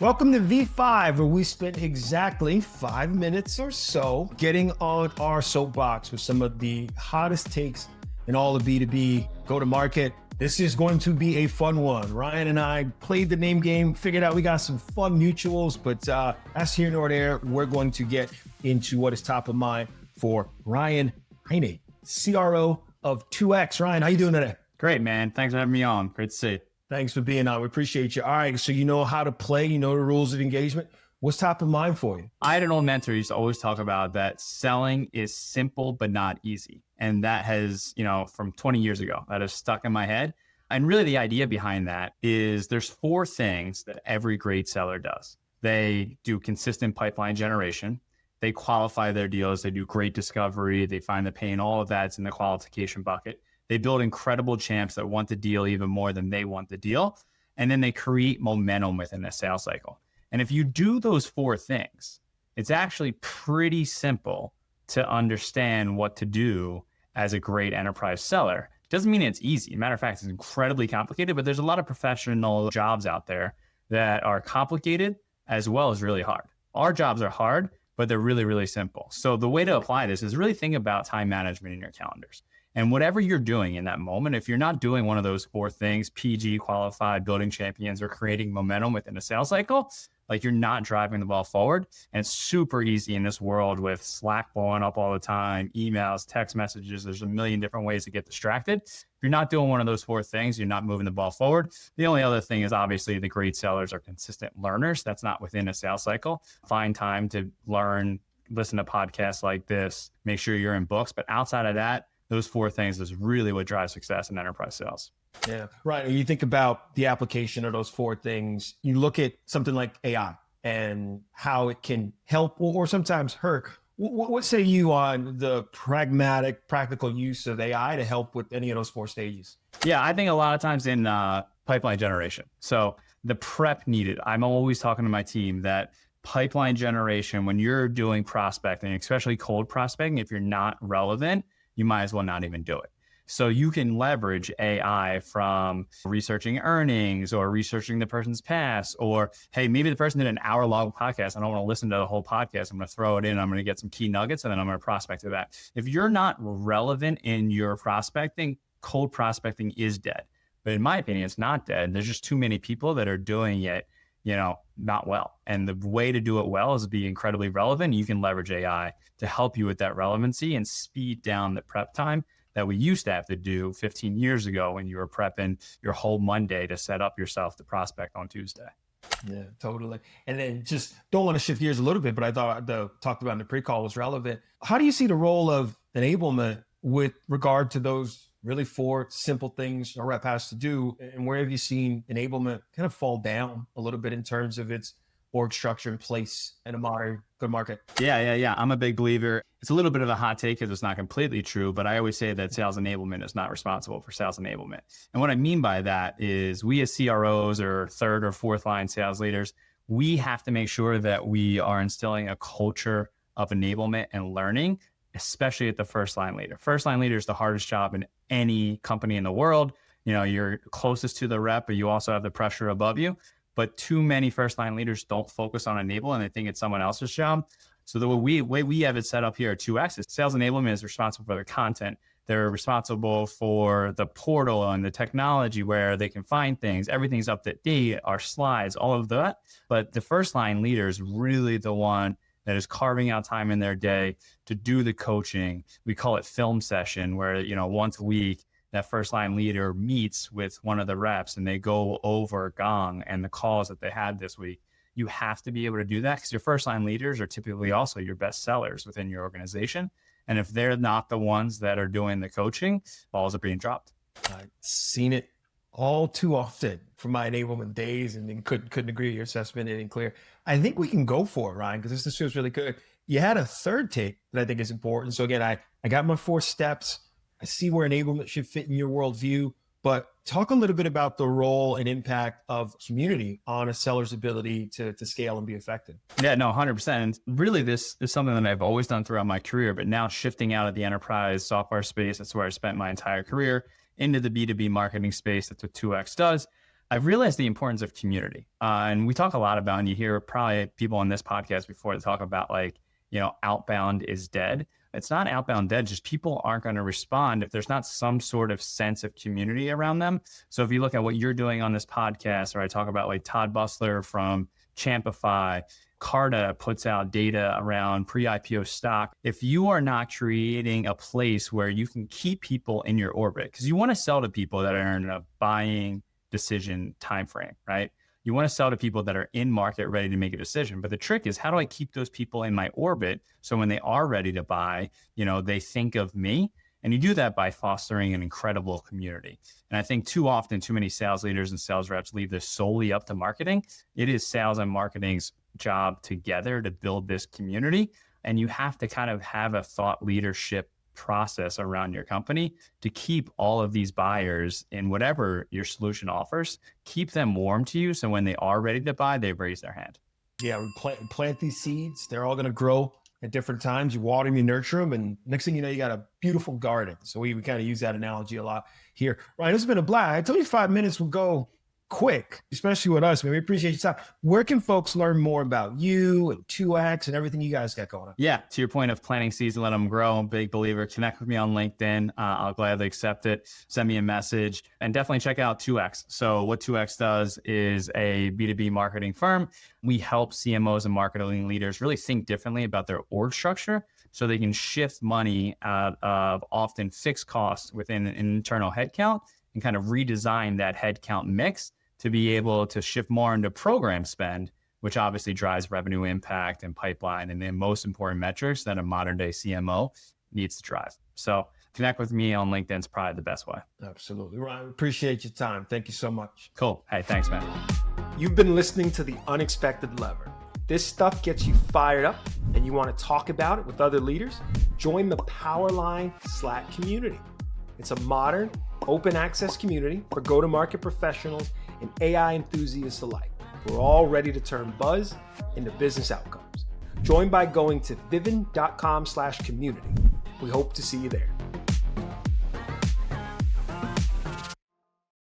Welcome to V5, where we spent exactly 5 minutes or so getting on our soapbox with some of the hottest takes in all of B2B go-to-market. This is going to be a fun one. Ryan and I played the name game, figured out we got some fun mutuals, but that's here nor there. We're going to get into what is top of mind for Ryan Heinig, CRO of 2X. Ryan, how you doing today? Great, man. Thanks for having me on. Great to see you. Thanks for being on. We appreciate you. All right, so you know how to play, you know the rules of engagement. What's top of mind for you? I had an old mentor who used to always talk about that selling is simple but not easy. And that has, from 20 years ago, that has stuck in my head. And really the idea behind that is there's 4 things that every great seller does. They do consistent pipeline generation. They qualify their deals. They do great discovery. They find the pain. All of that's in the qualification bucket. They build incredible champs that want the deal even more than they want the deal. And then they create momentum within a sales cycle. And if you do those 4 things, it's actually pretty simple to understand what to do as a great enterprise seller. Doesn't mean it's easy. Matter of fact, it's incredibly complicated, but there's a lot of professional jobs out there that are complicated as well as really hard. Our jobs are hard, but they're really, really simple. So the way to apply this is really think about time management in your calendars. And whatever you're doing in that moment, if you're not doing one of those 4 things, PG, qualified, building champions, or creating momentum within a sales cycle, like you're not driving the ball forward. And it's super easy in this world with Slack blowing up all the time, emails, text messages. There's a million different ways to get distracted. If you're not doing one of those 4 things, you're not moving the ball forward. The only other thing is obviously the great sellers are consistent learners. That's not within a sales cycle. Find time to learn, listen to podcasts like this, make sure you're in books. But outside of that, those 4 things is really what drives success in enterprise sales. Yeah, right. You think about the application of those 4 things, you look at something like AI and how it can help or sometimes hurt. What say you on the pragmatic, practical use of AI to help with any of those 4 stages? Yeah, I think a lot of times in pipeline generation. So the prep needed, I'm always talking to my team that pipeline generation, when you're doing prospecting, especially cold prospecting, if you're not relevant, you might as well not even do it. So you can leverage AI from researching earnings or researching the person's past, or, hey, maybe the person did an hour-long podcast. I don't want to listen to the whole podcast. I'm going to throw it in. I'm going to get some key nuggets, and then I'm going to prospect to that. If you're not relevant in your prospecting, cold prospecting is dead. But in my opinion, it's not dead. There's just too many people that are doing it, not well. And the way to do it well is to be incredibly relevant. You can leverage AI to help you with that relevancy and speed down the prep time that we used to have to do 15 years ago when you were prepping your whole Monday to set up yourself to prospect on Tuesday. Yeah, totally. And then just don't want to shift gears a little bit, but I thought the talked about in the pre-call was relevant. How do you see the role of enablement with regard to those really 4 simple things a rep has to do? And where have you seen enablement kind of fall down a little bit in terms of its org structure and place in a modern good market? Yeah. I'm a big believer. It's a little bit of a hot take because it's not completely true, but I always say that sales enablement is not responsible for sales enablement. And what I mean by that is we as CROs or 3rd or 4th line sales leaders, we have to make sure that we are instilling a culture of enablement and learning, especially at the first line leader. First line leader is the hardest job in any company in the world. You're closest to the rep, but you also have the pressure above you. But too many first line leaders don't focus on enable and they think it's someone else's job. So the way we have it set up here at 2X is sales enablement is responsible for the content. They're responsible for the portal and the technology where they can find things. Everything's up to date, our slides, all of that. But the first line leader is really the one that is carving out time in their day to do the coaching. We call it film session, where, once a week, that first line leader meets with one of the reps and they go over Gong and the calls that they had this week. You have to be able to do that because your first line leaders are typically also your best sellers within your organization. And if they're not the ones that are doing the coaching, balls are being dropped. I've seen it all too often from my enablement days, and then couldn't agree with your assessment and clear. I think we can go for it, Ryan, because this feels really good. You had a 3rd take that I think is important. So again, I got my 4 steps. I see where enablement should fit in your worldview, but talk a little bit about the role and impact of community on a seller's ability to scale and be effective. Yeah, no, 100%. And really, this is something that I've always done throughout my career, but now shifting out of the enterprise software space, that's where I spent my entire career, into the B2B marketing space. That's what 2X does. I've realized the importance of community. And we talk a lot about, and you hear probably people on this podcast before that talk about like, outbound is dead. It's not outbound dead, just people aren't going to respond if there's not some sort of sense of community around them. So if you look at what you're doing on this podcast, or I talk about like Todd Bustler from Champify, Carta puts out data around pre-IPO stock. If you are not creating a place where you can keep people in your orbit, because you want to sell to people that are in a buying decision timeframe, right? You want to sell to people that are in market ready to make a decision. But the trick is, how do I keep those people in my orbit so when they are ready to buy, they think of me? And you do that by fostering an incredible community. And I think too often, too many sales leaders and sales reps leave this solely up to marketing. It is sales and marketing's job together to build this community. And you have to kind of have a thought leadership process around your company to keep all of these buyers in whatever your solution offers, keep them warm to you. So when they are ready to buy, they've raised their hand. Yeah, we plant these seeds. They're all going to grow at different times. You water them, you nurture them, and next thing you know, you got a beautiful garden. So we kind of use that analogy a lot here. Ryan, it's been a blast. I told you 5 minutes will go quick, especially with us, man. We appreciate your time. Where can folks learn more about you and 2X and everything you guys got going on? Yeah, to your point of planting seeds and let them grow, I'm a big believer. Connect with me on LinkedIn. I'll gladly accept it. Send me a message, and definitely check out 2X. So what 2X does is a B2B marketing firm. We help CMOs and marketing leaders really think differently about their org structure so they can shift money out of often fixed costs within an internal headcount and kind of redesign that headcount mix to be able to shift more into program spend, which obviously drives revenue impact and pipeline and the most important metrics that a modern day CMO needs to drive. So connect with me on LinkedIn is probably the best way. Absolutely. Ryan, appreciate your time. Thank you so much. Cool. Hey, thanks, man. You've been listening to The Unexpected Lever. This stuff gets you fired up and you want to talk about it with other leaders? Join the Powerline Slack community. It's a modern, open access community for go-to-market professionals and AI enthusiasts alike. We're all ready to turn buzz into business outcomes. Join by going to vivint.com/community. We hope to see you there.